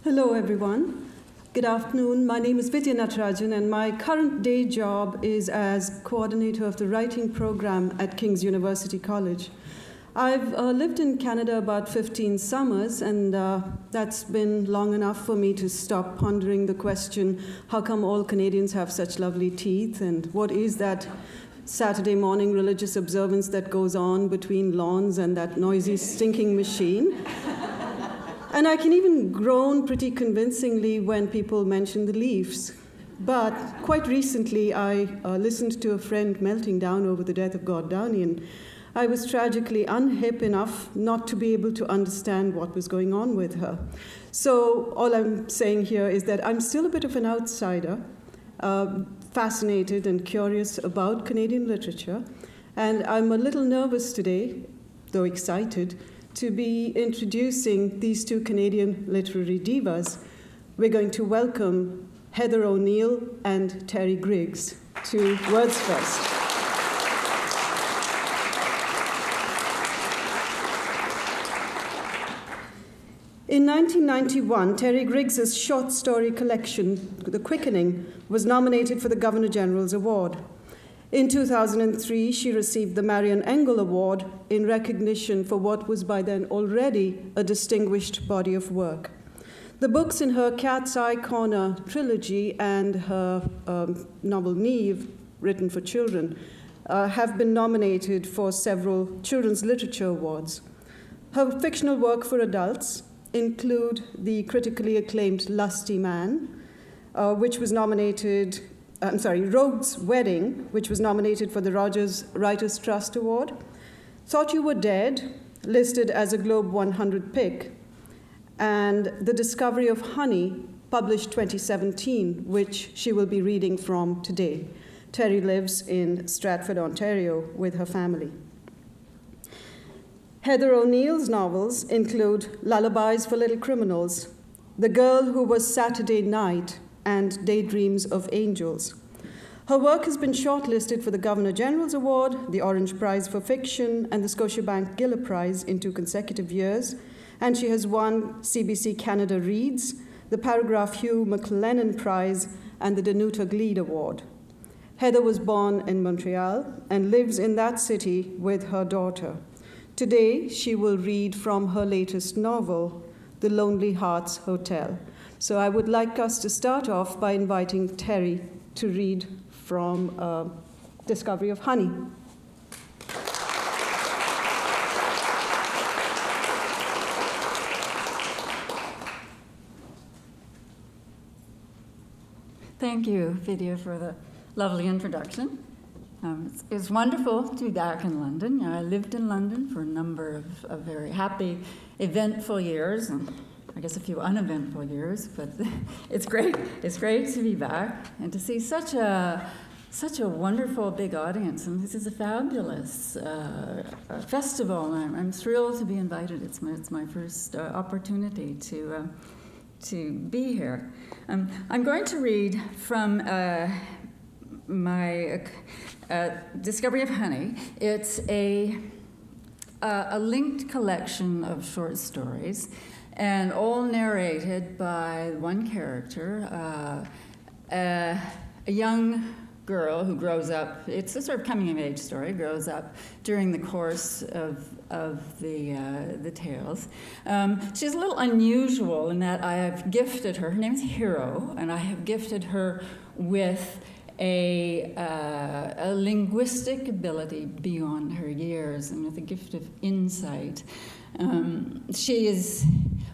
Hello, everyone. Good afternoon. My name is Vidya Natarajan, and my current day job is as coordinator of the writing program at King's University College. I've lived in Canada about 15 summers, and that's been long enough for me to stop pondering the question, how come all Canadians have such lovely teeth, and what is that Saturday morning religious observance that goes on between lawns and that noisy, stinking machine? And I can even groan pretty convincingly when people mention the Leafs. But quite recently, I listened to a friend melting down over the death of Gord Downey, and I was tragically unhip enough not to be able to understand what was going on with her. So all I'm saying here is that I'm still a bit of an outsider, fascinated and curious about Canadian literature, and I'm a little nervous today, though excited, to be introducing these two Canadian literary divas. We're going to welcome Heather O'Neill and Terry Griggs to Words First. In 1991, Terry Griggs's short story collection, The Quickening, was nominated for the Governor-General's Award. In 2003, she received the Marion Engel Award in recognition for what was by then already a distinguished body of work. The books in her Cat's Eye Corner trilogy and her novel Neve, written for children, have been nominated for several children's literature awards. Her fictional work for adults include the critically acclaimed Lusty Man, which was nominated Rogue's Wedding, which was nominated for the Rogers Writers' Trust Award, Thought You Were Dead, listed as a Globe 100 pick, and The Discovery of Honey, published 2017, which she will be reading from today. Terry lives in Stratford, Ontario, with her family. Heather O'Neill's novels include Lullabies for Little Criminals, The Girl Who Was Saturday Night, and Daydreams of Angels. Her work has been shortlisted for the Governor-General's Award, the Orange Prize for Fiction, and the Scotiabank Giller Prize in 2 consecutive years, and she has won CBC Canada Reads, the Paragraph Hugh McLennan Prize, and the Danuta Gleed Award. Heather was born in Montreal and lives in that city with her daughter. Today, she will read from her latest novel, The Lonely Hearts Hotel. So I would like us to start off by inviting Terry to read from Discovery of Honey. Thank you, Vidya, for the lovely introduction. It's wonderful to be back in London. I lived in London for a number of very happy, eventful years, and I guess a few uneventful years, but it's great. It's great to be back and to see such a wonderful big audience. And this is a fabulous festival. I'm thrilled to be invited. It's my first opportunity to be here. I'm going to read from my Discovery of Honey. It's a linked collection of short stories, and all narrated by one character, a young girl who grows up. It's a sort of coming-of-age story. Grows up during the course of the tales. She's a little unusual in that I have gifted her. Her name is Hero, and I have gifted her with a linguistic ability beyond her years, and with a gift of insight. She is,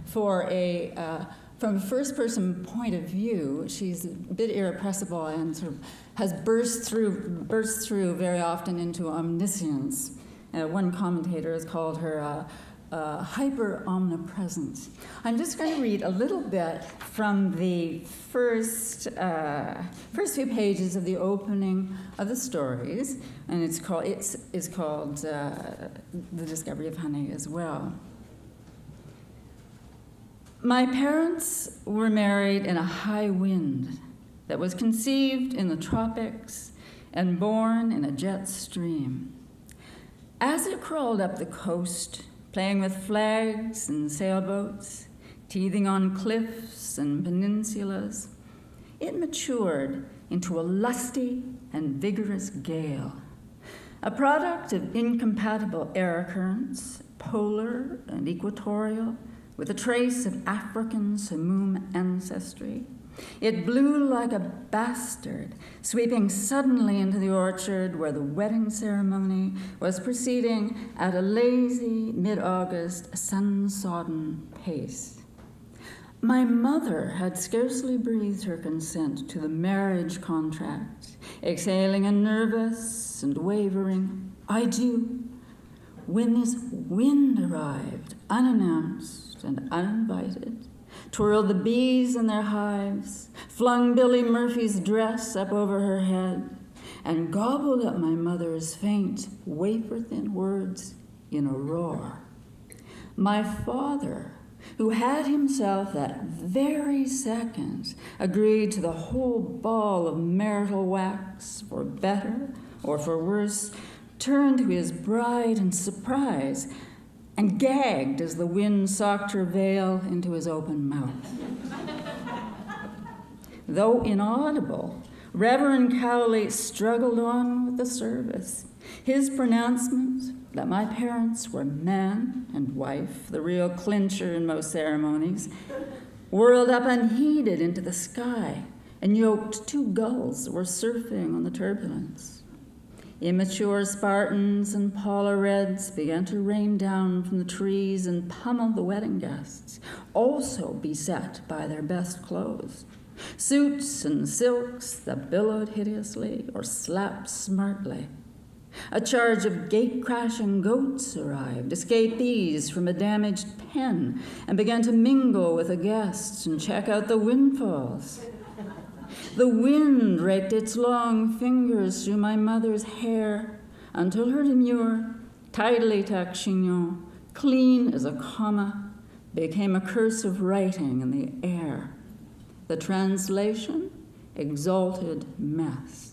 from a first-person point of view, she's a bit irrepressible and sort of has burst through very often into omniscience. One commentator has called her hyper-omnipresent. I'm just going to read a little bit from the first few pages of the opening of the stories, and it's called The Discovery of Honey as well. My parents were married in a high wind that was conceived in the tropics and born in a jet stream. As it crawled up the coast, playing with flags and sailboats, teething on cliffs and peninsulas, it matured into a lusty and vigorous gale, a product of incompatible air currents, polar and equatorial, with a trace of African simoom ancestry. It blew like a bastard, sweeping suddenly into the orchard where the wedding ceremony was proceeding at a lazy, mid-August, sun-sodden pace. My mother had scarcely breathed her consent to the marriage contract, exhaling a nervous and wavering, "I do," when this wind arrived, unannounced and uninvited, twirled the bees in their hives, flung Billy Murphy's dress up over her head, and gobbled up my mother's faint, wafer-thin words in a roar. My father, who had himself that very second agreed to the whole ball of marital wax, for better or for worse, turned to his bride in surprise and gagged as the wind socked her veil into his open mouth. Though inaudible, Reverend Cowley struggled on with the service. His pronouncement that my parents were man and wife, the real clincher in most ceremonies, whirled up unheeded into the sky and yoked two gulls that were surfing on the turbulence. Immature Spartans and Paula Reds began to rain down from the trees and pummel the wedding guests, also beset by their best clothes. Suits and silks that billowed hideously or slapped smartly. A charge of gate-crashing goats arrived, escapees from a damaged pen, and began to mingle with the guests and check out the windfalls. The wind raked its long fingers through my mother's hair until her demure, tidily tucked chignon, clean as a comma, became a cursive writing in the air. The translation, exalted mess.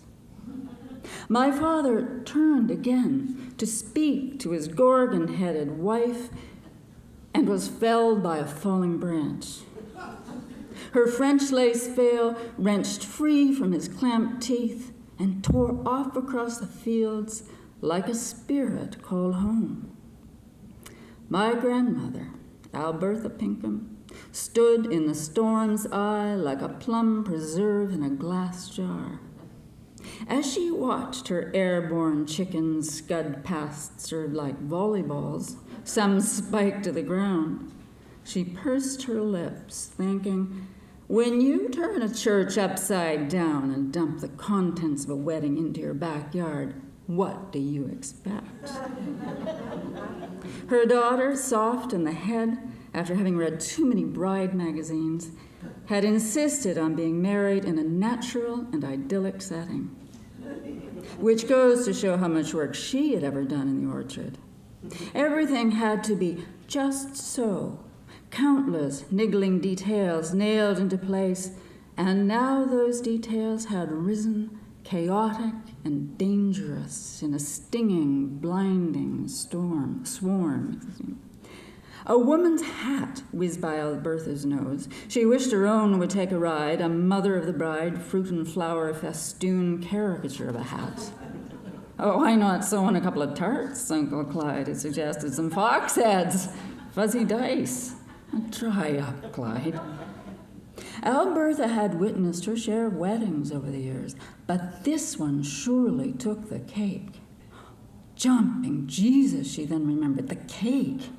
My father turned again to speak to his gorgon-headed wife and was felled by a falling branch. Her French lace veil wrenched free from his clamped teeth and tore off across the fields like a spirit called home. My grandmother, Albertha Pinkham, stood in the storm's eye like a plum preserve in a glass jar. As she watched her airborne chickens scud past her like volleyballs, some spiked to the ground, she pursed her lips, thinking, when you turn a church upside down and dump the contents of a wedding into your backyard, what do you expect? Her daughter, soft in the head, after having read too many bride magazines, had insisted on being married in a natural and idyllic setting, which goes to show how much work she had ever done in the orchard. Everything had to be just so, countless niggling details nailed into place, and now those details had risen, chaotic and dangerous, in a stinging, blinding swarm. A woman's hat whizzed by Albertha's nose. She wished her own would take a ride, a mother of the bride, fruit and flower festoon caricature of a hat. Oh, why not sew on a couple of tarts, Uncle Clyde had suggested, some fox heads, fuzzy dice. Dry up, Clyde. Albertha had witnessed her share of weddings over the years, but this one surely took the cake. Jumping Jesus, she then remembered, the cake,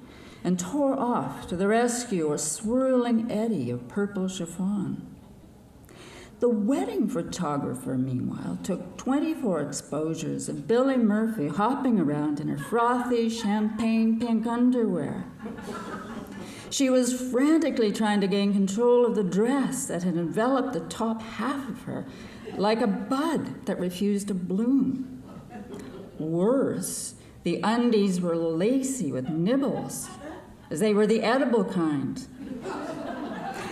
and tore off to the rescue a swirling eddy of purple chiffon. The wedding photographer, meanwhile, took 24 exposures of Billy Murphy hopping around in her frothy champagne pink underwear. She was frantically trying to gain control of the dress that had enveloped the top half of her, like a bud that refused to bloom. Worse, the undies were lacy with nibbles, as they were the edible kind.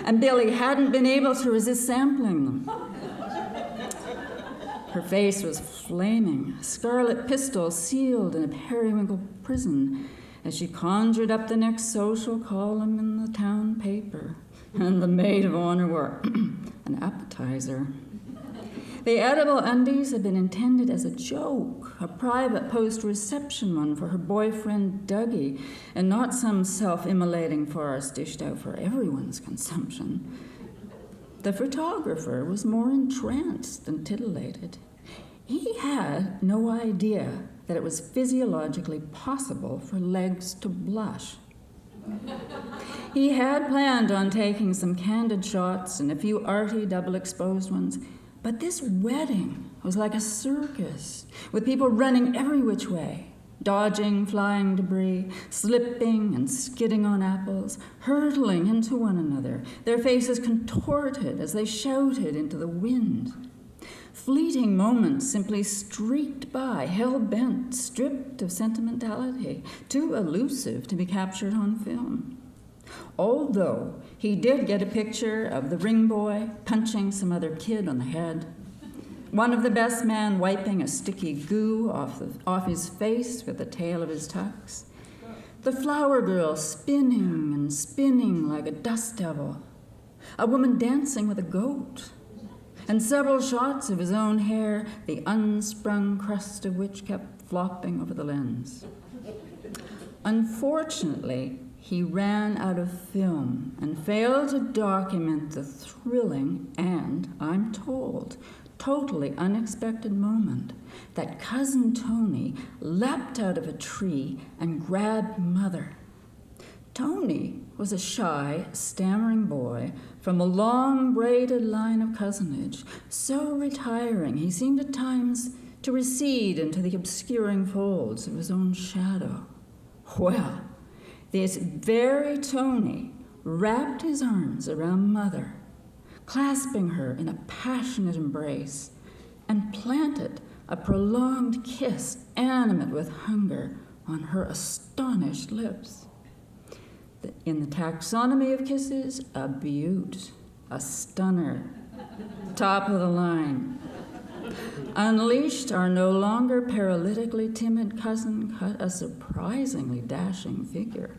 And Billy hadn't been able to resist sampling them. Her face was flaming, a scarlet pistol sealed in a periwinkle prison, as she conjured up the next social column in the town paper, and the maid of honor were an appetizer. The edible undies had been intended as a joke, a private post-reception one for her boyfriend Dougie, and not some self-immolating farce dished out for everyone's consumption. The photographer was more entranced than titillated. He had no idea that it was physiologically possible for legs to blush. He had planned on taking some candid shots and a few arty double-exposed ones, but this wedding was like a circus, with people running every which way, dodging flying debris, slipping and skidding on apples, hurtling into one another, their faces contorted as they shouted into the wind. Fleeting moments simply streaked by, hell-bent, stripped of sentimentality, too elusive to be captured on film. Although he did get a picture of the ring boy punching some other kid on the head, one of the best men wiping a sticky goo off his face with the tail of his tux, the flower girl spinning and spinning like a dust devil, a woman dancing with a goat, and several shots of his own hair, the unsprung crust of which kept flopping over the lens. Unfortunately, he ran out of film and failed to document the thrilling and, I'm told, totally unexpected moment that Cousin Tony leapt out of a tree and grabbed Mother. Tony was a shy, stammering boy from a long braided line of cousinage, so retiring he seemed at times to recede into the obscuring folds of his own shadow. Well, this very Tony wrapped his arms around Mother, clasping her in a passionate embrace, and planted a prolonged kiss, animate with hunger, on her astonished lips. In the taxonomy of kisses, a beaut, a stunner, top of the line. Unleashed, our no longer paralytically timid cousin cut a surprisingly dashing figure.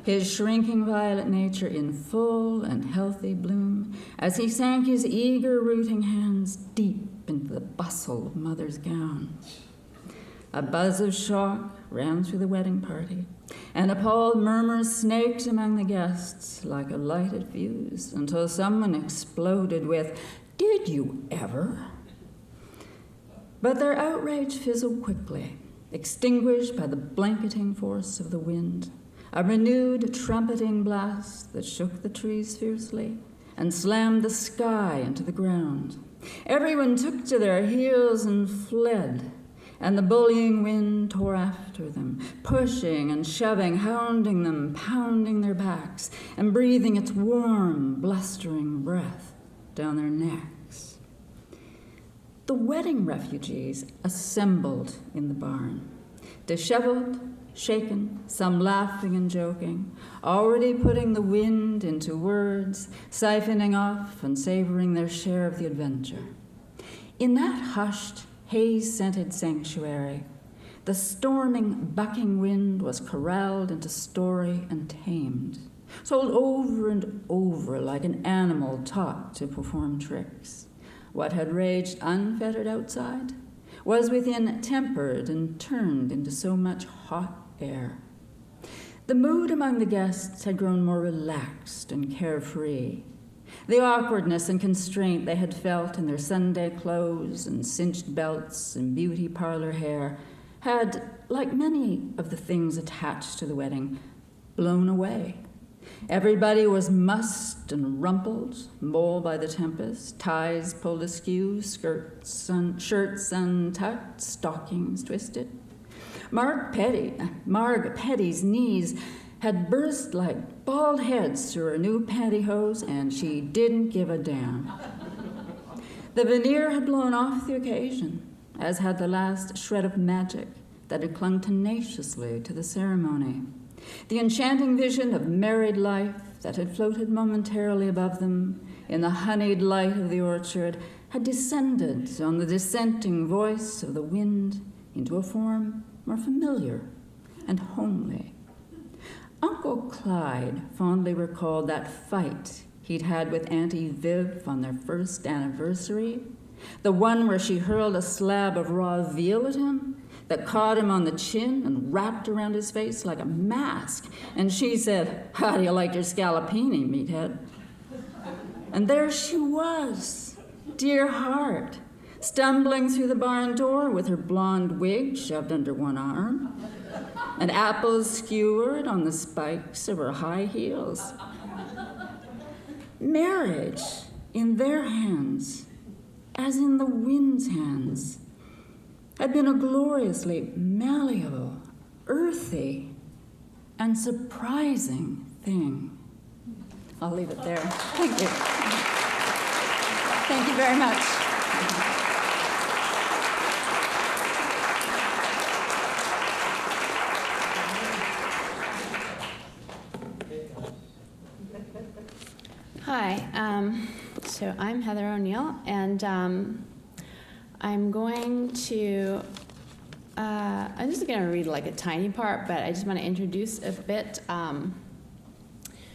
His shrinking violet nature in full and healthy bloom as he sank his eager rooting hands deep into the bustle of Mother's gown. A buzz of shock ran through the wedding party, and appalled murmurs snaked among the guests like a lighted fuse until someone exploded with, "Did you ever?" But their outrage fizzled quickly, extinguished by the blanketing force of the wind, a renewed trumpeting blast that shook the trees fiercely and slammed the sky into the ground. Everyone took to their heels and fled, and the bullying wind tore after them, pushing and shoving, hounding them, pounding their backs, and breathing its warm, blustering breath down their necks. The wedding refugees assembled in the barn, disheveled, shaken, some laughing and joking, already putting the wind into words, siphoning off and savoring their share of the adventure. In that hushed, haze-scented sanctuary, the storming, bucking wind was corralled into story and tamed, told over and over like an animal taught to perform tricks. What had raged unfettered outside was within tempered and turned into so much hot air. The mood among the guests had grown more relaxed and carefree. The awkwardness and constraint they had felt in their Sunday clothes and cinched belts and beauty parlor hair had, like many of the things attached to the wedding, blown away. Everybody was mussed and rumpled, mole by the tempest, ties pulled askew, shirts untucked, stockings twisted. Marg Petty's knees had burst like bald heads through her new pantyhose, and she didn't give a damn. The veneer had blown off the occasion, as had the last shred of magic that had clung tenaciously to the ceremony. The enchanting vision of married life that had floated momentarily above them in the honeyed light of the orchard had descended on the dissenting voice of the wind into a form more familiar and homely. Uncle Clyde fondly recalled that fight he'd had with Auntie Viv on their first anniversary, the one where she hurled a slab of raw veal at him that caught him on the chin and wrapped around his face like a mask. And she said, "How do you like your scallopini, meathead?" And there she was, dear heart, stumbling through the barn door with her blonde wig shoved under one arm, and apples skewered on the spikes of her high heels. Marriage in their hands, as in the wind's hands, had been a gloriously malleable, earthy, and surprising thing. I'll leave it there. Thank you. Thank you very much. Hi, so I'm Heather O'Neill, and I'm just going to read like a tiny part, but I just want to introduce a bit.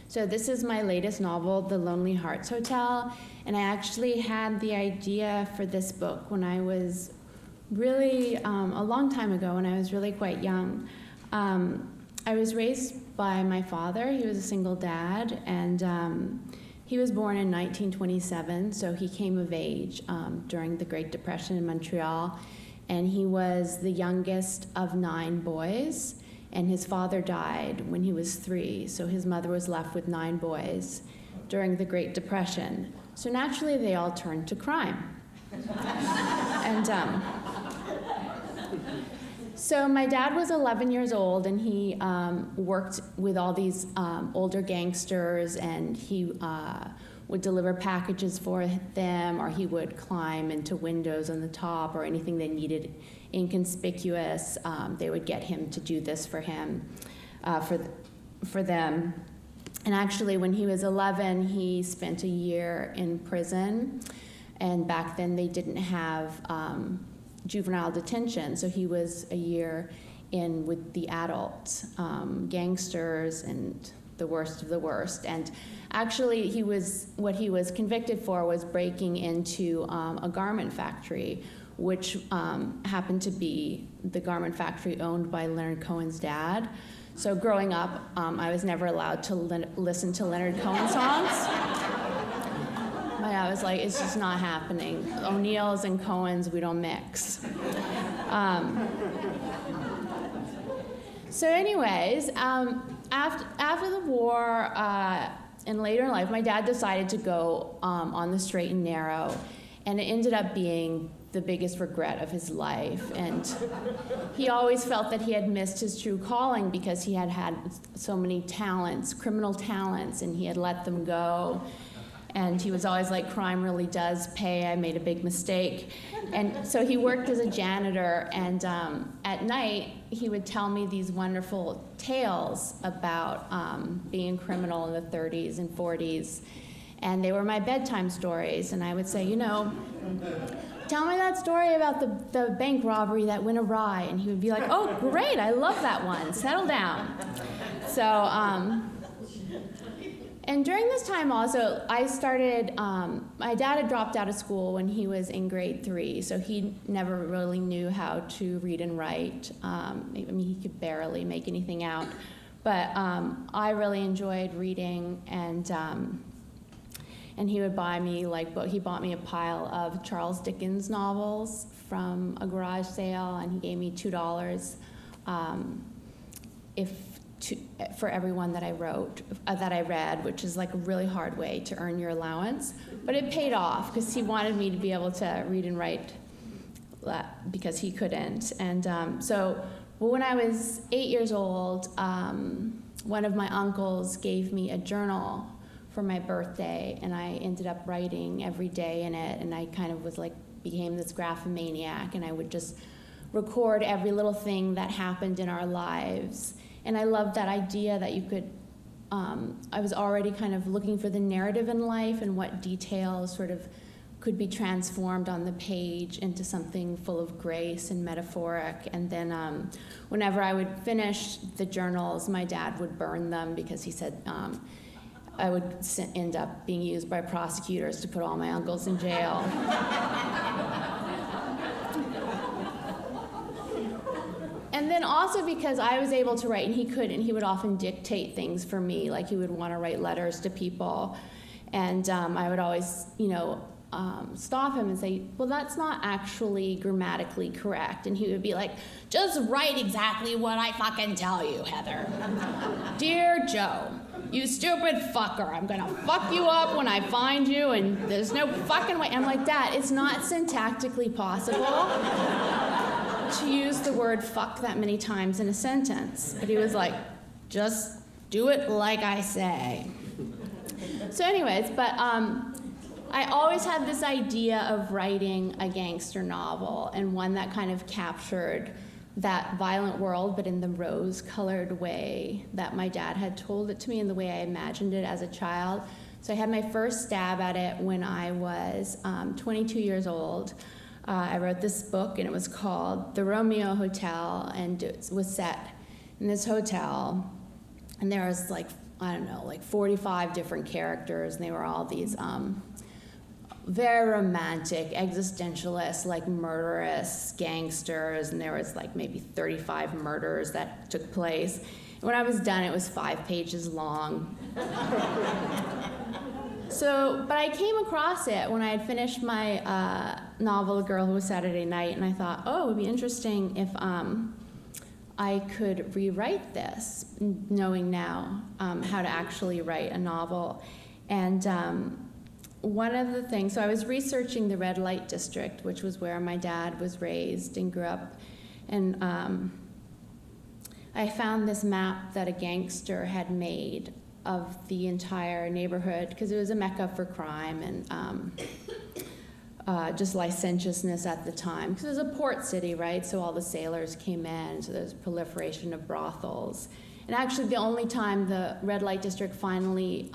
So this is my latest novel, The Lonely Hearts Hotel, and I actually had the idea for this book when I was really, a long time ago, when I was really quite young. I was raised by my father. He was a single dad, and he was born in 1927, so he came of age during the Great Depression in Montreal, and he was the youngest of 9 boys, and his father died when he was 3, so his mother was left with 9 boys during the Great Depression. So naturally, they all turned to crime. And so my dad was 11 years old, and he worked with all these older gangsters, and he would deliver packages for them, or he would climb into windows on the top, or anything they needed inconspicuous. They would get him to do this for him, for them. And actually, when he was 11, he spent a year in prison, and back then they didn't have juvenile detention, so he was a year in with the adult gangsters and the worst of the worst. And actually, what he was convicted for was breaking into a garment factory, which happened to be the garment factory owned by Leonard Cohen's dad. So growing up, I was never allowed to listen to Leonard Cohen songs. My dad was like, "It's just not happening. O'Neills and Cohens, we don't mix." So anyways, after the war and later in life, my dad decided to go on the straight and narrow, and it ended up being the biggest regret of his life. And he always felt that he had missed his true calling because he had had so many talents, criminal talents, and he had let them go. And he was always like, "Crime really does pay. I made a big mistake." And so he worked as a janitor, and at night he would tell me these wonderful tales about being a criminal in the 30s and 40s. And they were my bedtime stories. And I would say, "Tell me that story about the bank robbery that went awry." And he would be like, "Oh, great, I love that one. Settle down." So, and during this time also, I started, my dad had dropped out of school when he was in grade 3, so he never really knew how to read and write. He could barely make anything out. But I really enjoyed reading, and he would buy me, he bought me a pile of Charles Dickens novels from a garage sale, and he gave me $2 for every one that I read, which is like a really hard way to earn your allowance. But it paid off because he wanted me to be able to read and write because he couldn't. And when I was 8 years old, one of my uncles gave me a journal for my birthday, and I ended up writing every day in it, and I kind of became this graphomaniac, and I would just record every little thing that happened in our lives. And I loved that idea that you could, I was already kind of looking for the narrative in life and what details sort of could be transformed on the page into something full of grace and metaphoric. And then whenever I would finish the journals, my dad would burn them because he said I would end up being used by prosecutors to put all my uncles in jail. And then also because I was able to write and he couldn't, he would often dictate things for me, like he would want to write letters to people. And I would always, stop him and say, well, that's not actually grammatically correct. And he would be like, just write exactly what I fucking tell you, Heather. Dear Joe, you stupid fucker, I'm gonna fuck you up when I find you, and there's no fucking way. I'm like, Dad, it's not syntactically possible to use the word fuck that many times in a sentence. But he was like, just do it like I say. So anyways, but I always had this idea of writing a gangster novel, and one that kind of captured that violent world, but in the rose-colored way that my dad had told it to me and the way I imagined it as a child. So I had my first stab at it when I was 22 years old. I wrote this book, and it was called The Romeo Hotel, and it was set in this hotel, and there was like 45 different characters, and they were all these very romantic, existentialists, like murderous gangsters, and there was like maybe 35 murders that took place. And when I was done, it was 5 pages long. But I came across it when I had finished my novel, A Girl Who Was Saturday Night, and I thought, oh, it would be interesting if I could rewrite this, knowing now how to actually write a novel. And one of the things, so I was researching the red light district, which was where my dad was raised and grew up, and I found this map that a gangster had made of the entire neighborhood, because it was a mecca for crime and just licentiousness at the time, because it was a port city, right? So all the sailors came in, so there was proliferation of brothels. And actually the only time the red light district finally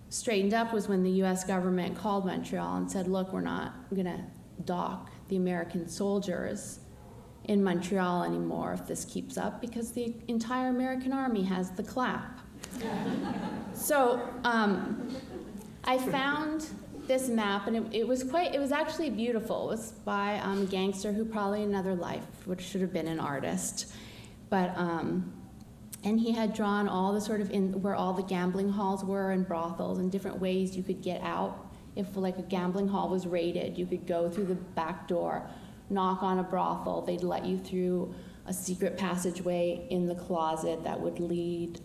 straightened up was when the US government called Montreal and said, look, we're not gonna dock the American soldiers in Montreal anymore if this keeps up, because the entire American army has the clap. So I found this map, and it was actually beautiful. It was by a gangster who probably in another life should have been an artist. But and he had drawn all the sort of where all the gambling halls were and brothels and different ways you could get out. If like a gambling hall was raided, you could go through the back door, knock on a brothel, they'd let you through a secret passageway in the closet that would lead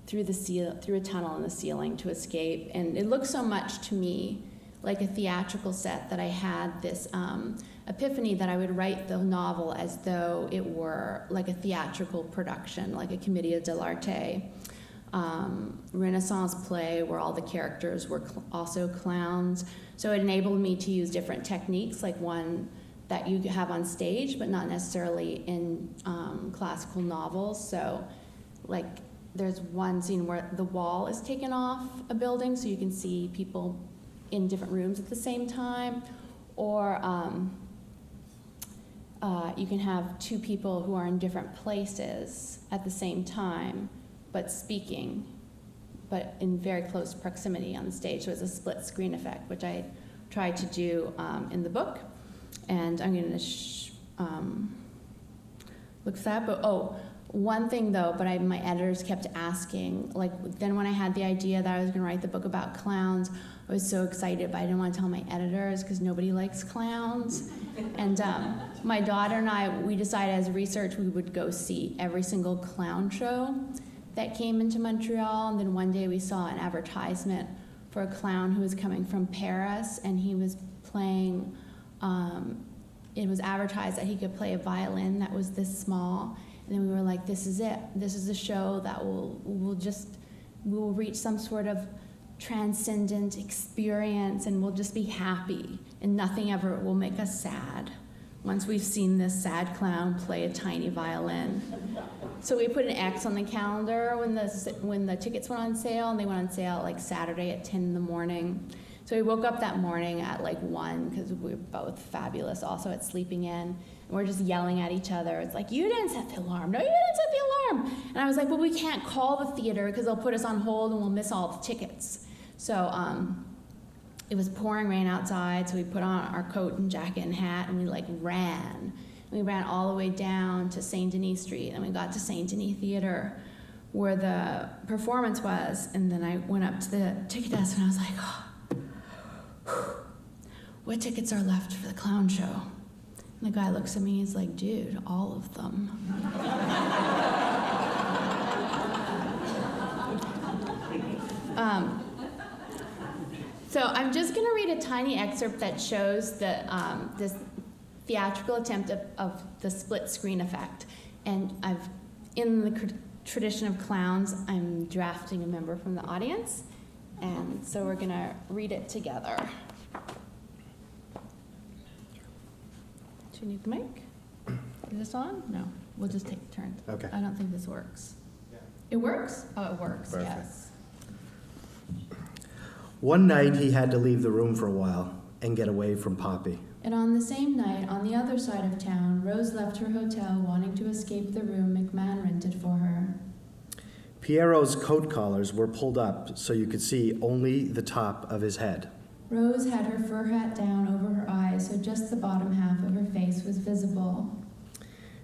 through a tunnel in the ceiling to escape. And it looked so much to me like a theatrical set that I had this epiphany that I would write the novel as though it were like a theatrical production, like a commedia dell'arte, Renaissance play where all the characters were also clowns. So it enabled me to use different techniques, like one that you have on stage, but not necessarily in classical novels. So like there's one scene where the wall is taken off a building so you can see people in different rooms at the same time, or you can have 2 people who are in different places at the same time, but speaking, but in very close proximity on the stage. So it's a split screen effect, which I tried to do in the book. And I'm going to look for that. But one thing though, my editors kept asking, like then when I had the idea that I was going to write the book about clowns, I was so excited, but I didn't want to tell my editors because nobody likes clowns. And my daughter and I, we decided as research we would go see every single clown show that came into Montreal. And then one day we saw an advertisement for a clown who was coming from Paris, and he was playing, it was advertised that he could play a violin that was this small. And then we were like, this is it. This is a show that we will reach some sort of transcendent experience, and we'll just be happy, and nothing ever will make us sad once we've seen this sad clown play a tiny violin. So we put an X on the calendar when the tickets went on sale, and they went on sale like Saturday at 10 in the morning. So we woke up that morning at like 1 because we were both fabulous also at sleeping in. And we're just yelling at each other. It's like, you didn't set the alarm. No, you didn't set the alarm. And I was like, well, we can't call the theater because they'll put us on hold and we'll miss all the tickets. So it was pouring rain outside, so we put on our coat and jacket and hat and we like ran. We ran all the way down to St. Denis Street, and we got to St. Denis Theater where the performance was. And then I went up to the ticket desk and I was like, oh, what tickets are left for the clown show? And the guy looks at me, he's like, dude, all of them. So I'm just gonna read a tiny excerpt that shows the, this theatrical attempt of the split screen effect. And in the tradition of clowns, I'm drafting a member from the audience. And so we're gonna read it together. Do you need the mic? Is this on? No, we'll just take turns. Okay. I don't think this works. Yeah. It works? Oh, it works, Perfect. yes. One night he had to leave the room for a while and get away from Poppy. And on the same night, on the other side of town, Rose left her hotel wanting to escape the room McMahon rented for her. Piero's coat collars were pulled up so you could see only the top of his head. Rose had her fur hat down over her eyes, so just the bottom half of her face was visible.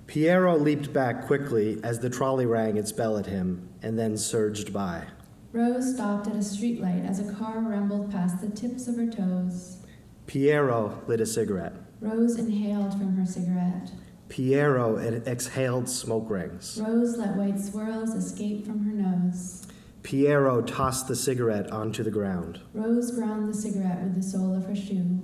Piero leaped back quickly as the trolley rang its bell at him and then surged by. Rose stopped at a streetlight as a car rumbled past the tips of her toes. Piero lit a cigarette. Rose inhaled from her cigarette. Piero exhaled smoke rings. Rose let white swirls escape from her nose. Piero tossed the cigarette onto the ground. Rose ground the cigarette with the sole of her shoe.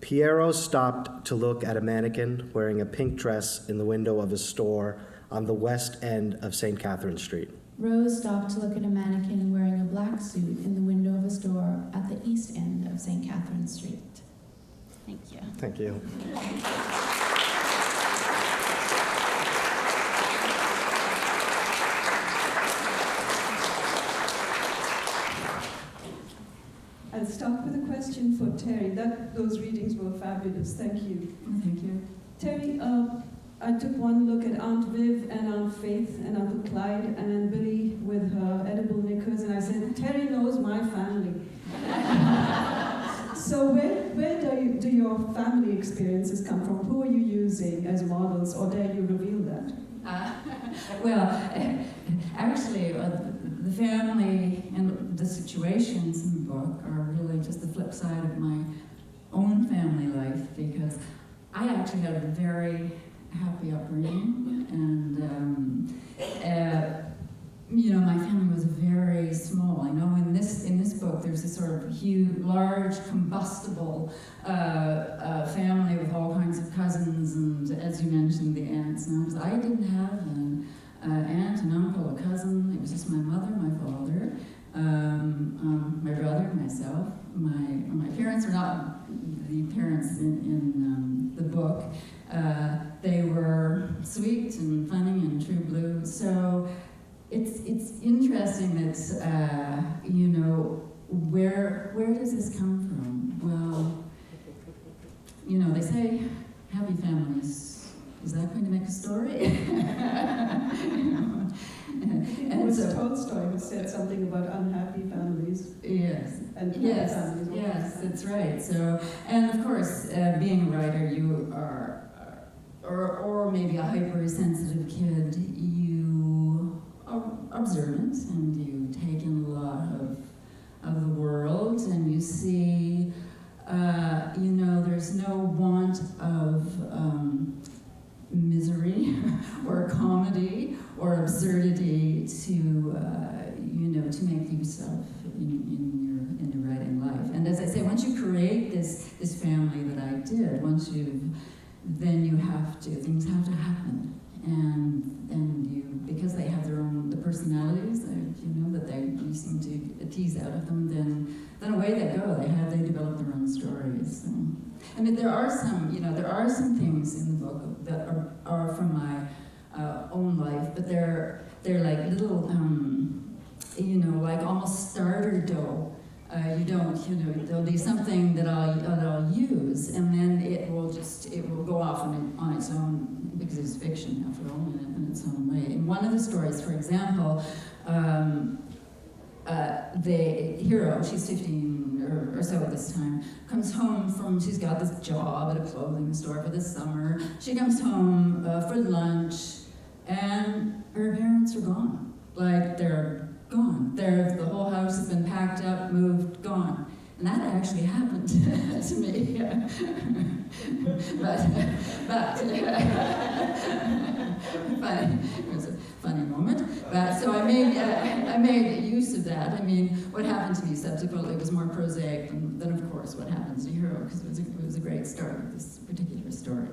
Piero stopped to look at a mannequin wearing a pink dress in the window of a store on the west end of St. Catherine Street. Rose stopped to look at a mannequin wearing a black suit in the window of a store at the east end of St. Catherine Street. Thank you. Thank you. I'll start with a question for Terry. Those readings were fabulous. Thank you. Thank you. Terry, I took one look at Aunt Viv and Aunt Faith and Uncle Clyde and Billy with her edible knickers, and I said, Terry knows my family. So where do your family experiences come from? Who are you using as models, or dare you reveal that? Actually, the family and the situations in the book are really just the flip side of my own family life, because I actually had a very happy upbringing, and my family was very small. I know in this book there's a sort of huge, large, combustible family with all kinds of cousins, and as you mentioned, the aunts and uncles. I didn't have an aunt, an uncle, a cousin. It was just my mother, my father, my brother, myself. My parents were not the parents in the book. They were sweet and funny and true blue. So it's interesting that where does this come from? Well, they say happy families. Is that going to make a story? It was Tolstoy who said something about unhappy families. Yes. And yes. families. Yes, that's right. So, and of course, being a writer, you are, or maybe a hypersensitive kid, you are observant and you take in a lot of the world, and you see, there's no want of misery or comedy or absurdity to make use of in your writing life. And as I say, once you create this family that I did, things have to happen, and you, because they have the personalities that you seem to tease out of them, then away they go. They develop their own stories. So, I mean, there are some things in the book that are from my own life, but they're like little, like almost starter dough You don't, there'll be something that I'll use, and then it will go off on its own, because it's fiction, after all, in its own way. In one of the stories, for example, the hero, she's 15 or so at this time, comes home she's got this job at a clothing store for the summer. She comes home for lunch, and her parents are gone. Like, they're gone. The whole house has been packed up, moved, gone. And that actually happened to me. but it was a funny moment. But so I made use of that. I mean, what happened to me subsequently was more prosaic than of course, what happens to Hero, because it was a great start with this particular story.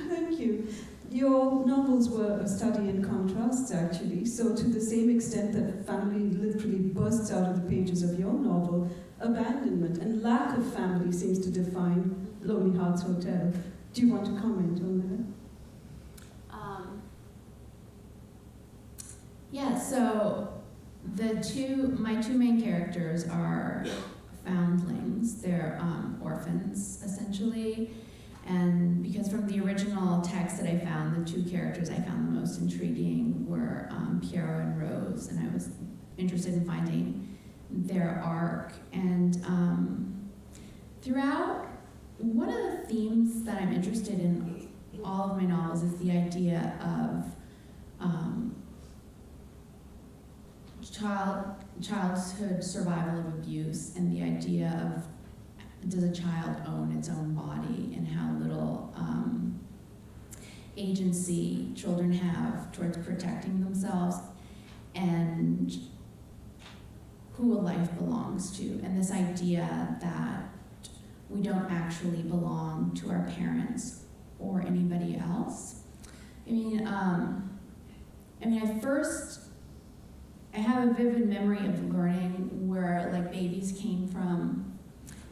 Thank you. Your novels were a study in contrasts, actually. So to the same extent that family literally bursts out of the pages of your novel, abandonment and lack of family seems to define Lonely Hearts Hotel. Do you want to comment on that? Yeah, so my two main characters are foundlings. They're orphans, essentially. And because from the original text that I found, the two characters I found the most intriguing were Piero and Rose, and I was interested in finding their arc. And throughout, one of the themes that I'm interested in all of my novels is the idea of childhood survival of abuse, and the idea of, does a child own its own body, and how little agency children have towards protecting themselves, and who a life belongs to, and this idea that we don't actually belong to our parents or anybody else. I have a vivid memory of learning where like babies came from.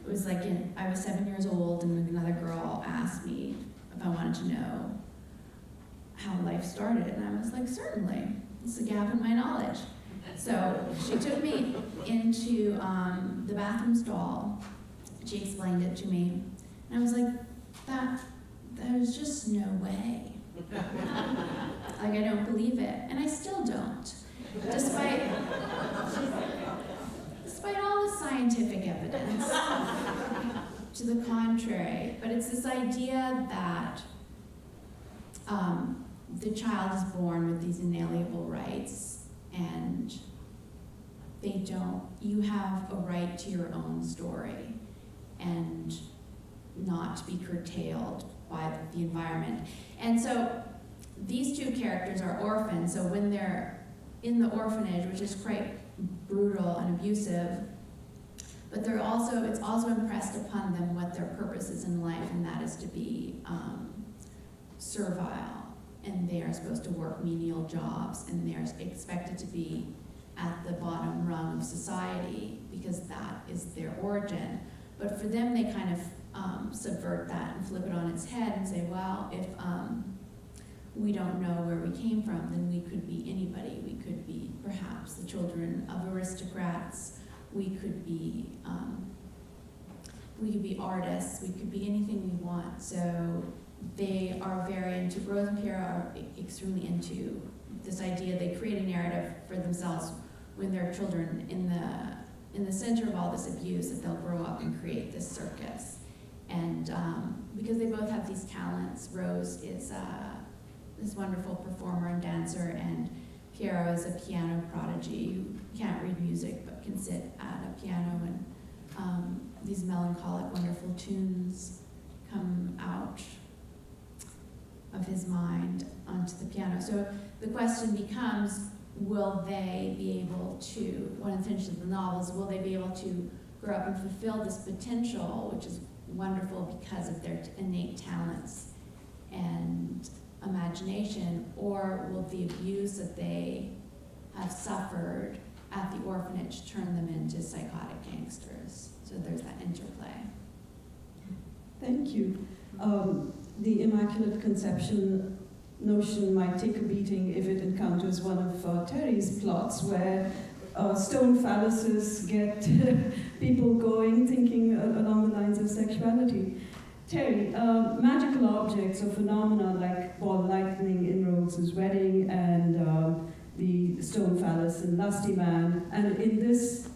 It was like I was 7 years old, and another girl asked me if I wanted to know how life started, and I was like, certainly. It's a gap in my knowledge. So she took me into the bathroom stall. She explained it to me, and I was like, there's just no way. Like, I don't believe it, and I still don't, despite all the scientific evidence to the contrary. But it's this idea that the child is born with these inalienable rights, and you have a right to your own story and not to be curtailed by the environment. And so these two characters are orphans, so when they're in the orphanage, which is quite brutal and abusive, but it's also impressed upon them what their purpose is in life, and that is to be servile, and they are supposed to work menial jobs, and they're expected to be at the bottom rung of society because that is their origin. But for them, they kind of subvert that and flip it on its head and say, well, if we don't know where we came from, then we could be anybody. We could be perhaps the children of aristocrats. We could be artists. We could be anything we want. So they are very into, Rose and Piero are extremely into this idea. They create a narrative for themselves when they're children in the center of all this abuse, that they'll grow up and create this circus. And because they both have these talents, Rose is this wonderful performer and dancer, and Piero is a piano prodigy who can't read music but can sit at a piano, and these melancholic, wonderful tunes come out of his mind onto the piano. So the question becomes, will they be able to, one of the intentions of the novels, will they be able to grow up and fulfill this potential, which is wonderful because of their innate talents and imagination, or will the abuse that they have suffered at the orphanage turn them into psychotic gangsters? So there's that interplay. Thank you. The Immaculate Conception notion might take a beating if it encounters one of Terry's plots, where stone phalluses get people going, thinking along the lines of sexuality. Terry, magical objects or phenomena like ball lightning in Rhodes' wedding and the stone phallus and Lusty Man, and in this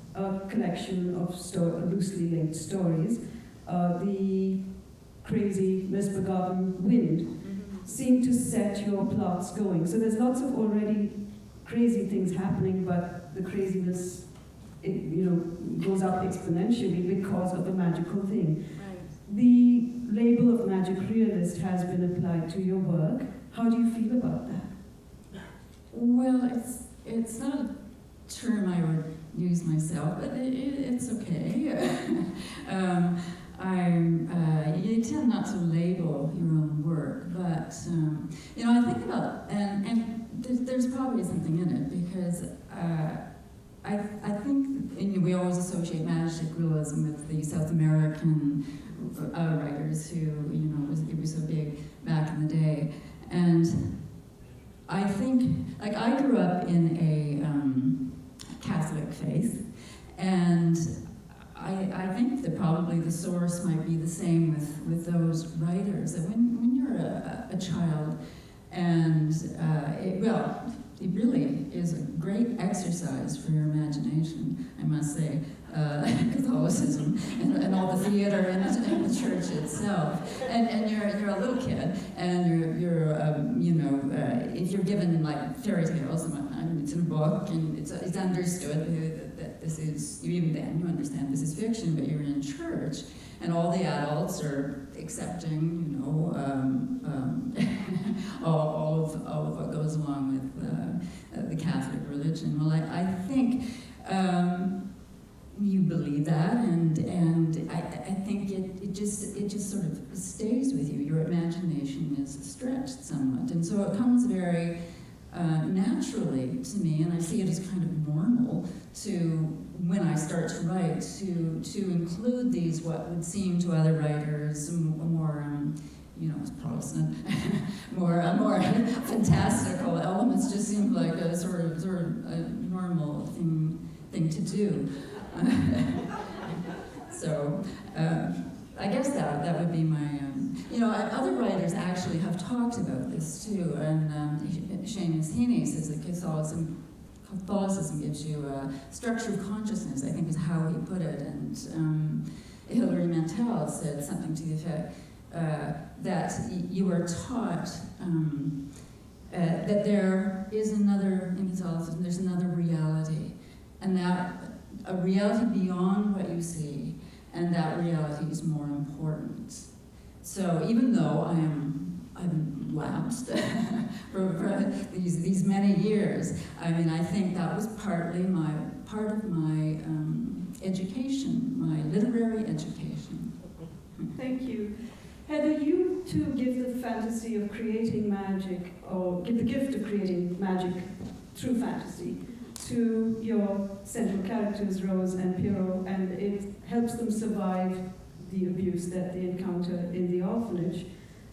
collection of loosely linked stories, the crazy misbegotten wind seem to set your plots going. So there's lots of already crazy things happening, but the craziness, goes up exponentially because of the magical thing. Right. The label of magic realist has been applied to your work. How do you feel about that? Well, it's not a term I would use myself, but it's okay. You tend not to label your own work, but I think about and there's probably something in it because I think we always associate magic realism with the South American writers who it was so big back in the day, and I think I grew up in a Catholic faith, and I think that probably the source might be the same with those writers. That when you're a child, and it really is a great exercise for your imagination, I must say. Catholicism and all the theater and the church itself, and you're a little kid, and you're if you're given like fairy tales, it's in a book and it's understood that this is, even then you understand this is fiction, but you're in church and all the adults are accepting all of what goes along with the Catholic religion. Well, I think. You believe that, and I think it just sort of stays with you. Your imagination is stretched somewhat, and so it comes very naturally to me, and I see it as kind of normal to when I start to write to include these what would seem to other writers more Protestant, more fantastical elements. Just seem like a sort of a normal thing to do. So I guess that would be my, other writers actually have talked about this too, and Seamus Heaney says that Catholicism gives you a structure of consciousness, I think is how he put it, and Hilary Mantel said something to the effect that you are taught that there is another, in Catholicism, there's another reality, and that a reality beyond what you see, and that reality is more important. So even though I've lapsed for these many years, I think that was part of my education, my literary education. Thank you. Heather, you too give the fantasy of creating magic, or give the gift of creating magic through fantasy to your central characters, Rose and Pierrot, and it helps them survive the abuse that they encounter in the orphanage,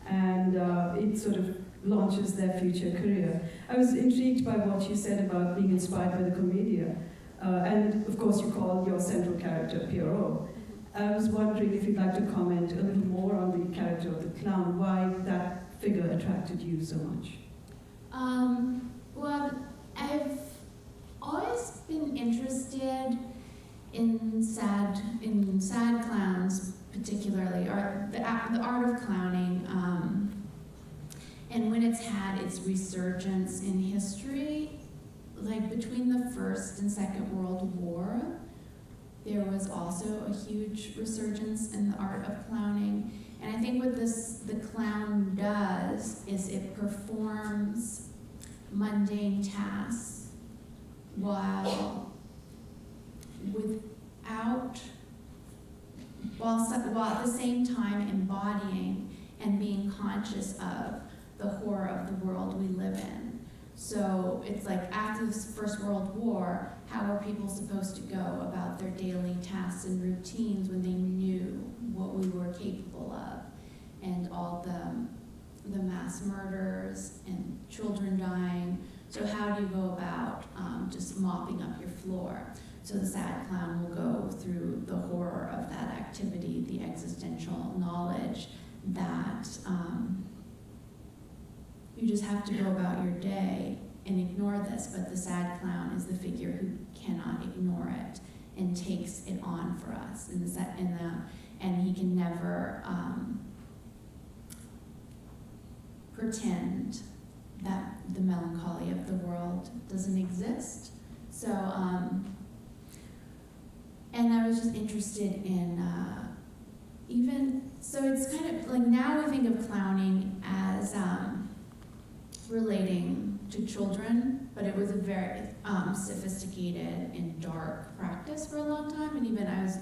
and it sort of launches their future career. I was intrigued by what you said about being inspired by the Commedia, and of course you call your central character Pierrot. I was wondering if you'd like to comment a little more on the character of the clown, why that figure attracted you so much. Well, I've always been interested in sad clowns, particularly, or the art of clowning, and when it's had its resurgence in history, like between the First and Second World War, there was also a huge resurgence in the art of clowning. And I think what the clown does is it performs mundane tasks while at the same time embodying and being conscious of the horror of the world we live in. So it's like after the First World War, how are people supposed to go about their daily tasks and routines when they knew what we were capable of, and all the mass murders and children dying. So how do you go about just mopping up your floor? So the sad clown will go through the horror of that activity, the existential knowledge that you just have to go about your day and ignore this, but the sad clown is the figure who cannot ignore it and takes it on for us. And he can never pretend that the melancholy of the world doesn't exist. So, and I was just interested in so it's kind of like now we think of clowning as relating to children, but it was a very sophisticated and dark practice for a long time. And even I was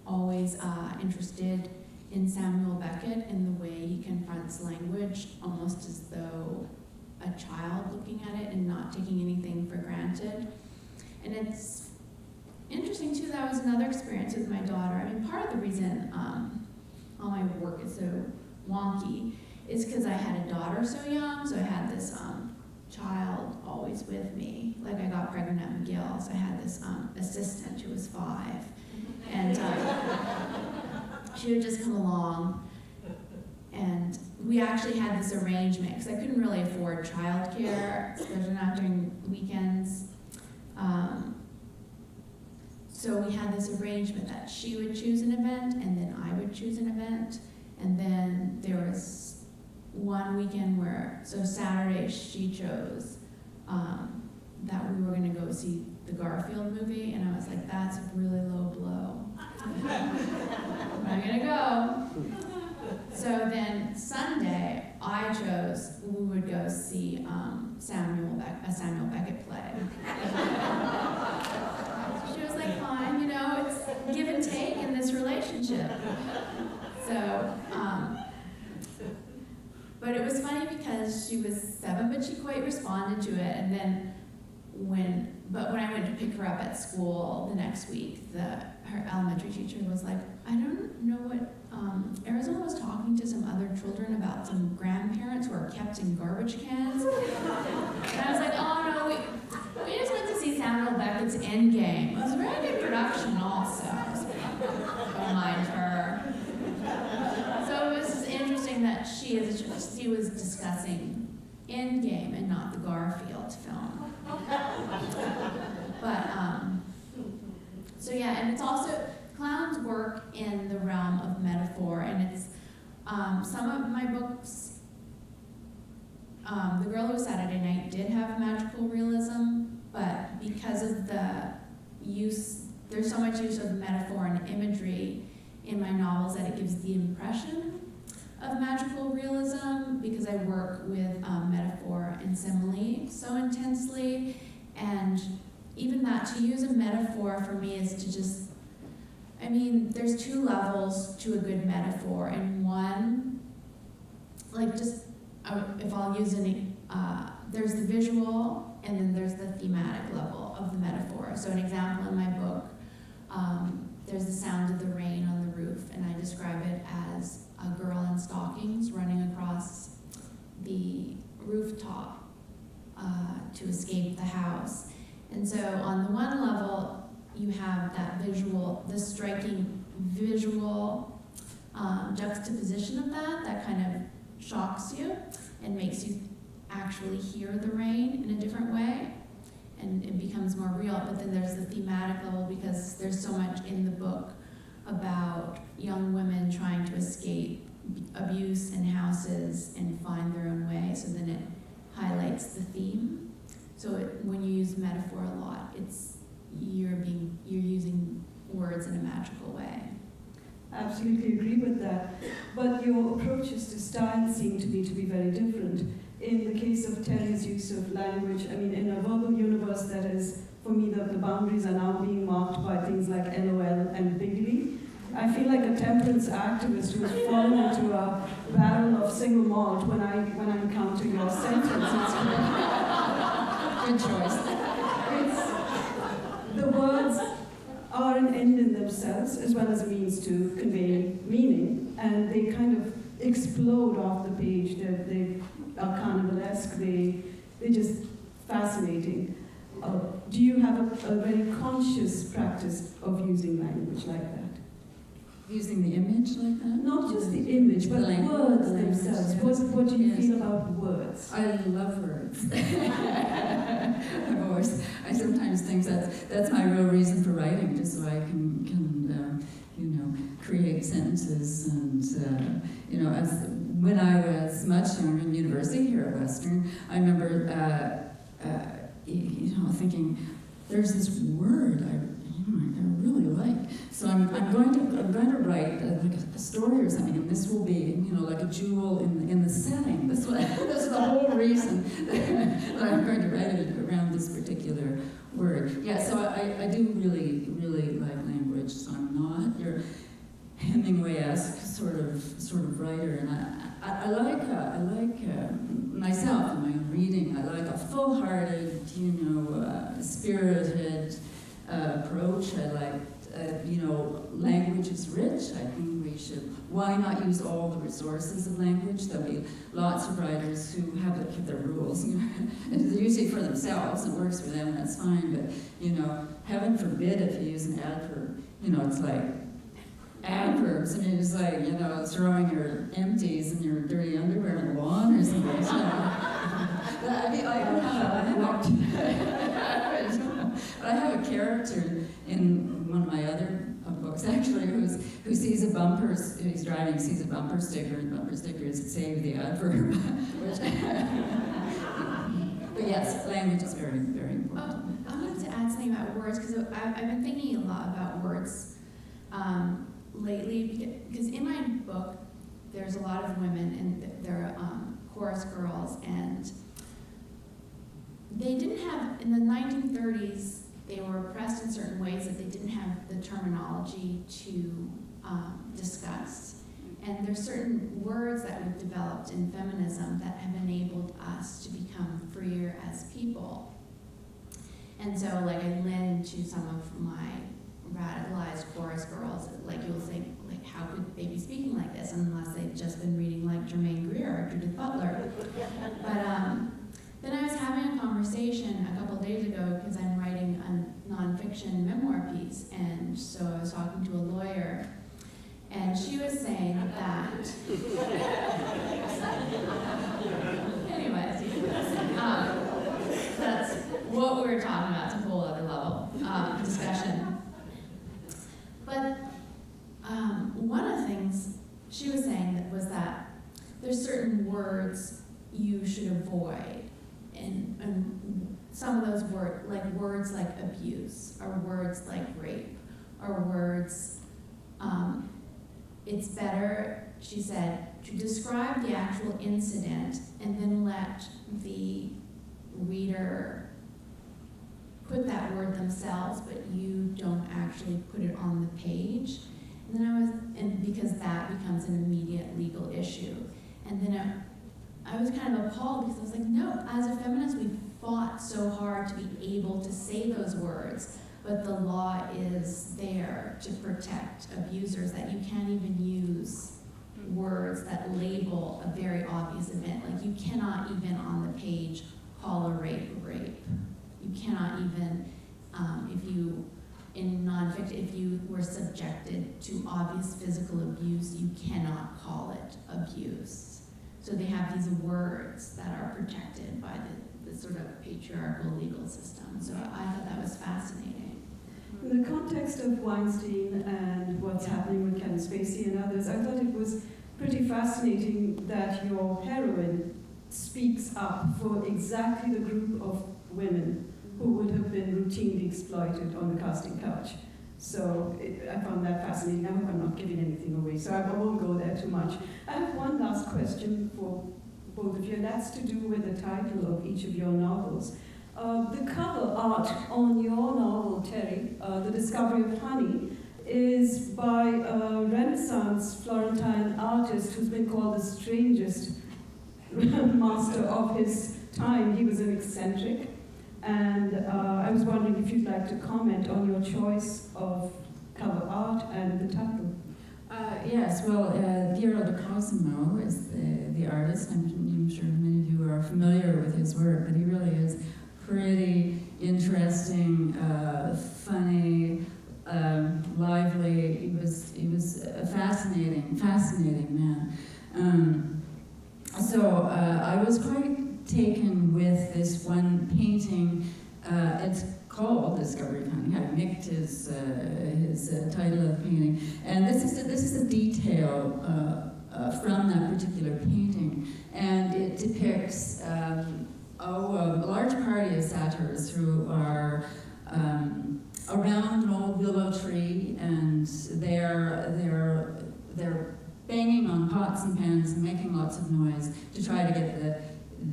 always interested in Samuel Beckett and the way he confronts language almost as though a child looking at it and not taking anything for granted. And it's interesting too, that was another experience with my daughter. I mean, part of the reason all my work is so wonky is because I had a daughter so young, so I had this child always with me. Like I got pregnant at McGill, so I had this assistant who was 5. And she would just come along, and we actually had this arrangement, because I couldn't really afford childcare, especially not during weekends. So we had this arrangement that she would choose an event, and then I would choose an event. And then there was one weekend where, so Saturday she chose that we were going to go see the Garfield movie, and I was like, that's a really low blow. I'm going to go. So then Sunday, I chose we would go see a Samuel Beckett play. She was like, fine, you know, it's give and take in this relationship. So, but it was funny because she was 7, but she quite responded to it. And then when I went to pick her up at school the next week, her elementary teacher was like, I don't know what, Arizona was talking to some other children about some grandparents who are kept in garbage cans. And I was like, oh no, we just went to see Samuel Beckett's Endgame. It was a very good production also. Don't mind her. So it was just interesting that she was discussing Endgame and not the Garfield film. But, so yeah, and it's also, clowns work in the realm of metaphor, and it's, some of my books, The Girl Who Was Saturday Night did have magical realism, but because of the use, there's so much use of metaphor and imagery in my novels that it gives the impression of magical realism, because I work with metaphor and simile so intensely. And even that, to use a metaphor for me is to just, I mean, there's 2 levels to a good metaphor. And one, like just, if I'll use any, there's the visual and then there's the thematic level of the metaphor. So an example in my book, there's the sound of the rain on the roof, and I describe it as a girl in stockings running across the rooftop to escape the house. And so on the one level, you have that visual, the striking visual juxtaposition of that kind of shocks you and makes you actually hear the rain in a different way, and it becomes more real. But then there's the thematic level, because there's so much in the book about young women trying to escape abuse in houses and find their own way, so then it highlights the theme. So when you use metaphor a lot, you're using words in a magical way. Absolutely agree with that. But your approaches to style seem to me to be very different. In the case of Terry's use of language, I mean, in a verbal universe that is, for me, the boundaries are now being marked by things like LOL and bigly. I feel like a temperance activist who's fallen into a barrel of single malt when I encounter your sentence. Good choice. The words are an end in themselves, as well as a means to convey meaning, and they kind of explode off the page. They are carnivalesque. They just fascinating. Do you have a very conscious practice of using language like that? Using the image like that? Not just the image, but The words language, themselves. yes. What do you Yes. feel about words? I love words. I sometimes think that's my real reason for writing, just so I can create sentences and, when I was much younger in university here at Western, I remember, thinking, there's this word I really like. So I'm going to write like a story or something, and this will be, like a jewel in the setting. That's the whole reason that I'm going to write it around this particular word. Yeah, so I do really, really like language. So I'm not your Hemingway-esque sort of writer, and I like myself in my own reading. I like a full-hearted, spirited approach. I like, language is rich. I think we should. Why not use all the resources of language? There'll be lots of writers who have their rules. And they're usually for themselves. It works for them. That's fine. But heaven forbid if you use an adverb. It's like. Adverbs, it's like, throwing your empties and your dirty underwear on the lawn or something. I have a character in one of my other books, actually, who sees a bumper, he's driving, sees a bumper sticker, and the bumper sticker is save the adverb. But yes, language is very, very important. I wanted to add something about words, because I've been thinking a lot about words lately, because in my book, there's a lot of women, and they're chorus girls, and they didn't have, in the 1930s, they were oppressed in certain ways that they didn't have the terminology to discuss. And there's certain words that we've developed in feminism that have enabled us to become freer as people. And so, like, I lend to some of my radicalized chorus girls, like, you'll think, like, how could they be speaking like this unless they've just been reading like Germaine Greer or Judith Butler. But then I was having a conversation a couple of days ago, because I'm writing a nonfiction memoir piece, and so I was talking to a lawyer, and she was saying that anyways, that's what we were talking about. It's a whole other level discussion. But one of the things she was saying was that there's certain words you should avoid, and some of those words like abuse, or words like rape, or words, it's better, she said, to describe the actual incident and then let the reader put that word themselves, but you don't actually put it on the page. And then because that becomes an immediate legal issue. And then I was kind of appalled, because I was like, no, as a feminist, we fought so hard to be able to say those words, but the law is there to protect abusers, that you can't even use words that label a very obvious event. Like, you cannot even on the page call a rape rape. You cannot even, in nonfiction, if you were subjected to obvious physical abuse, you cannot call it abuse. So they have these words that are protected by the sort of patriarchal legal system. So I thought that was fascinating. In the context of Weinstein and what's happening with Kevin Spacey and others, I thought it was pretty fascinating that your heroine speaks up for exactly the group of women who would have been routinely exploited on the casting couch. So I found that fascinating. I hope I'm not giving anything away, so I won't go there too much. I have one last question for both of you, and that's to do with the title of each of your novels. The cover art on your novel, Terry, The Discovery of Honey, is by a Renaissance Florentine artist who's been called the strangest master of his time. He was an eccentric. And I was wondering if you'd like to comment on your choice of cover art and the title. Yes, well, Piero de Cosimo is the artist. I'm sure many of you are familiar with his work, but he really is pretty interesting, funny, lively. He was a fascinating man. So I was quite taken with this one painting. It's called Discovery of Honey. I nicked his title of the painting, and this is a detail from that particular painting, and it depicts a large party of satyrs who are around an old willow tree, and they're banging on pots and pans and making lots of noise to try to get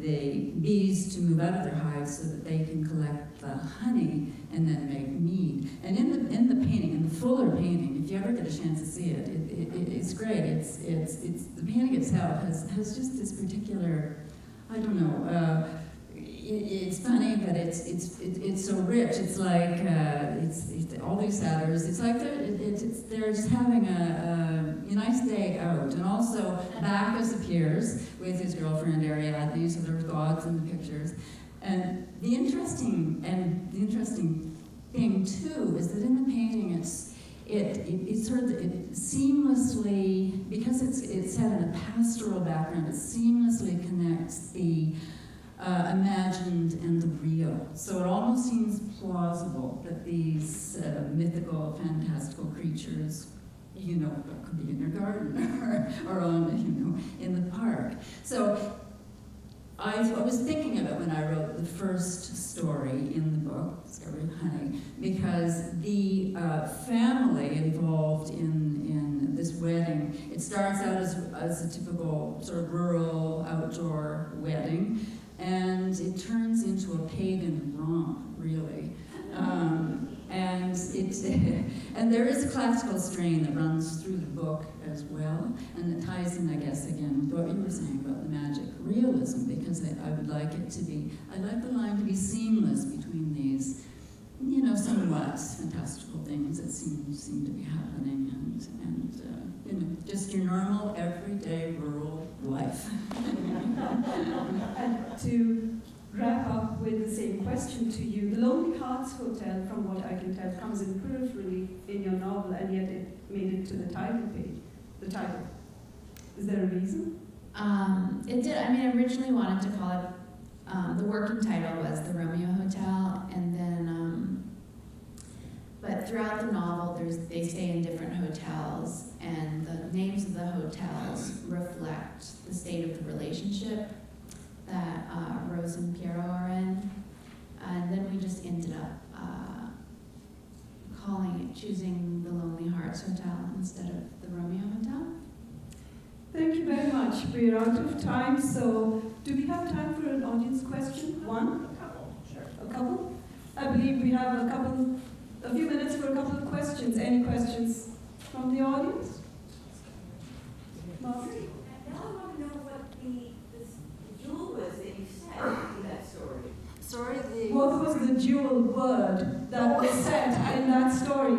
the bees to move out of their hives so that they can collect the honey and then make mead. And in the painting, in the fuller painting, if you ever get a chance to see it, it's great. It's the painting itself has just this particular, I don't know. It's funny, but it's so rich. It's like it's all these satyrs. It's like they're just having a nice day out. And also Bacchus appears with his girlfriend Ariadne, so there's gods in the pictures. And the interesting thing too is that in the painting it sort of seamlessly, because it's set in a pastoral background, it seamlessly connects the imagined and the real. So it almost seems plausible that these mythical, fantastical creatures, could be in your garden or on, in the park. So I was thinking of it when I wrote the first story in the book, Discovery of Honey, because the family involved in this wedding, it starts out as a typical sort of rural outdoor wedding, and it turns into a pagan romp, really. And there is a classical strain that runs through the book as well, and it ties in, I guess, again with what you were saying about the magic realism, because I would like it to be, I'd like the line to be seamless between these, somewhat fantastical things that seem to be happening, and just your normal, everyday, rural life. And to wrap up with the same question to you, the Lonely Hearts Hotel, from what I can tell, comes in peripherally in your novel, and yet it made it to the title page. The title. Is there a reason? It did. I mean, I originally wanted to call it, the working title was The Romeo Hotel, and then, but throughout the novel, they stay in different hotels, and the names of the hotels reflect the state of the relationship that Rose and Piero are in. And then we just ended up choosing the Lonely Hearts Hotel instead of the Romeo Hotel. Thank you very much. We're out of time, so do we have time for an audience question? One? A couple, sure. A couple? I believe we have a few minutes for a couple of questions. Any questions from the audience? Margaret? Now I want to know what the jewel was that you said in that story. What was the jewel word that was said in that story?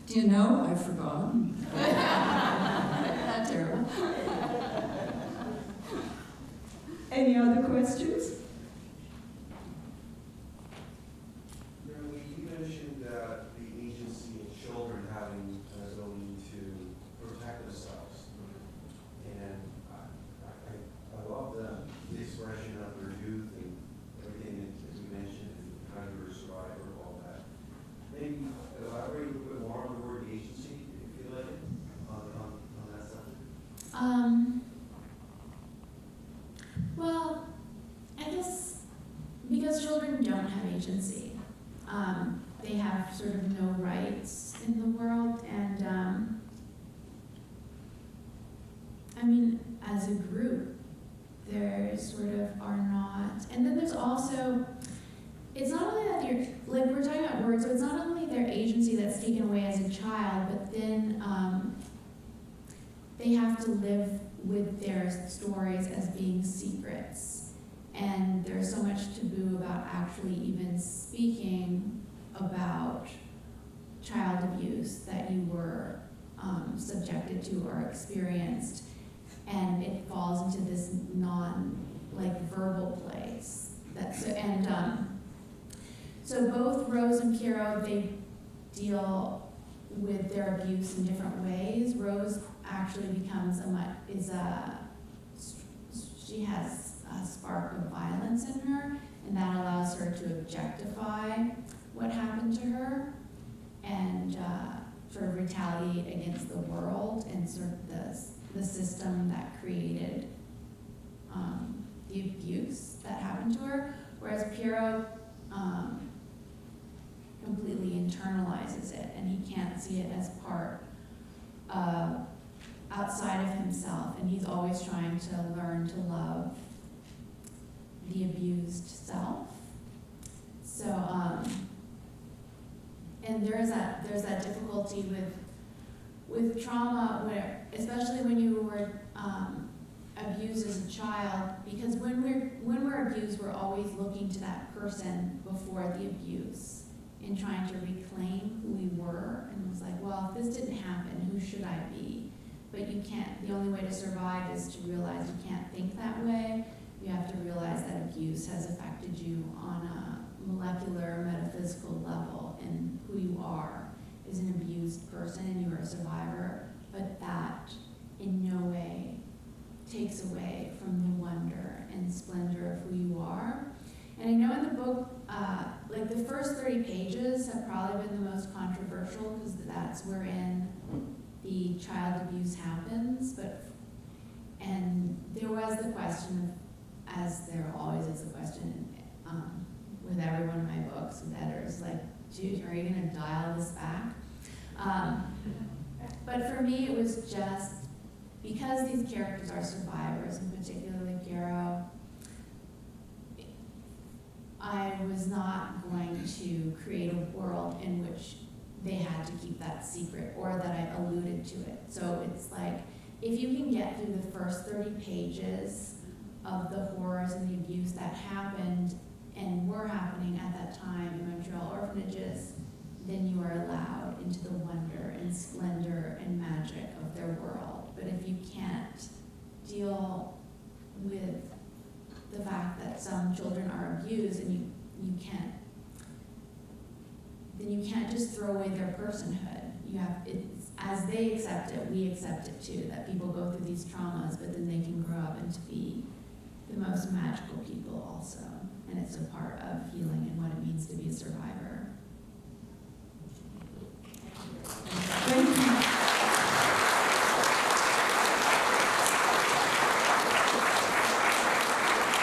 Do you know? I've forgotten. That's terrible. Any other questions? Marilyn, you mentioned the agency of children having an ability to protect themselves. And I love the expression of their youth and everything that you mentioned, and how you were a survivor, all that. Maybe elaborate a little bit more on the word agency, if you feel like it, on that subject. Well, I guess because children don't have agency, they have sort of no rights in the world, and I mean, as a group, there sort of are not. And then there's also, it's not only that you're, like we're talking about words, so it's not only their agency that's taken away as a child, but then they have to live with their stories as being secrets. And there's so much taboo about actually even speaking about child abuse that you were subjected to or experienced. And it falls into this verbal place. So both Rose and Piero, they deal with their abuse in different ways. Rose actually becomes she has a spark of violence in her, and that allows her to objectify what happened to her and sort of retaliate against the world and sort of the system that created the abuse that happened to her, whereas Piero completely internalizes it, and he can't see it as part of outside of himself, and he's always trying to learn to love the abused self. So, and there's that difficulty with trauma, where, especially when you were abused as a child, because when we're abused, we're always looking to that person before the abuse and trying to reclaim who we were, and it was like, well, if this didn't happen, who should I be? But you can't. The only way to survive is to realize you can't think that way. You have to realize that abuse has affected you on a molecular, metaphysical level, and who you are is an abused person, and you are a survivor. But that in no way takes away from the wonder and splendor of who you are. And I know in the book, like the first 30 pages have probably been the most controversial, because that's wherein the child abuse happens. And there was the question of, as there always is the question with every one of my books with editors, like, dude, are you going to dial this back? But for me, it was just because these characters are survivors, and particularly Piero, I was not going to create a world in which they had to keep that secret, or that I alluded to it. So it's like, if you can get through the first 30 pages of the horrors and the abuse that happened and were happening at that time in Montreal orphanages, then you are allowed into the wonder and splendor and magic of their world. But if you can't deal with the fact that some children are abused, and you can't, then you can't just throw away their personhood. You have, it's, as they accept it, we accept it too, that people go through these traumas, but then they can grow up and to be the most magical people also. And it's a part of healing and what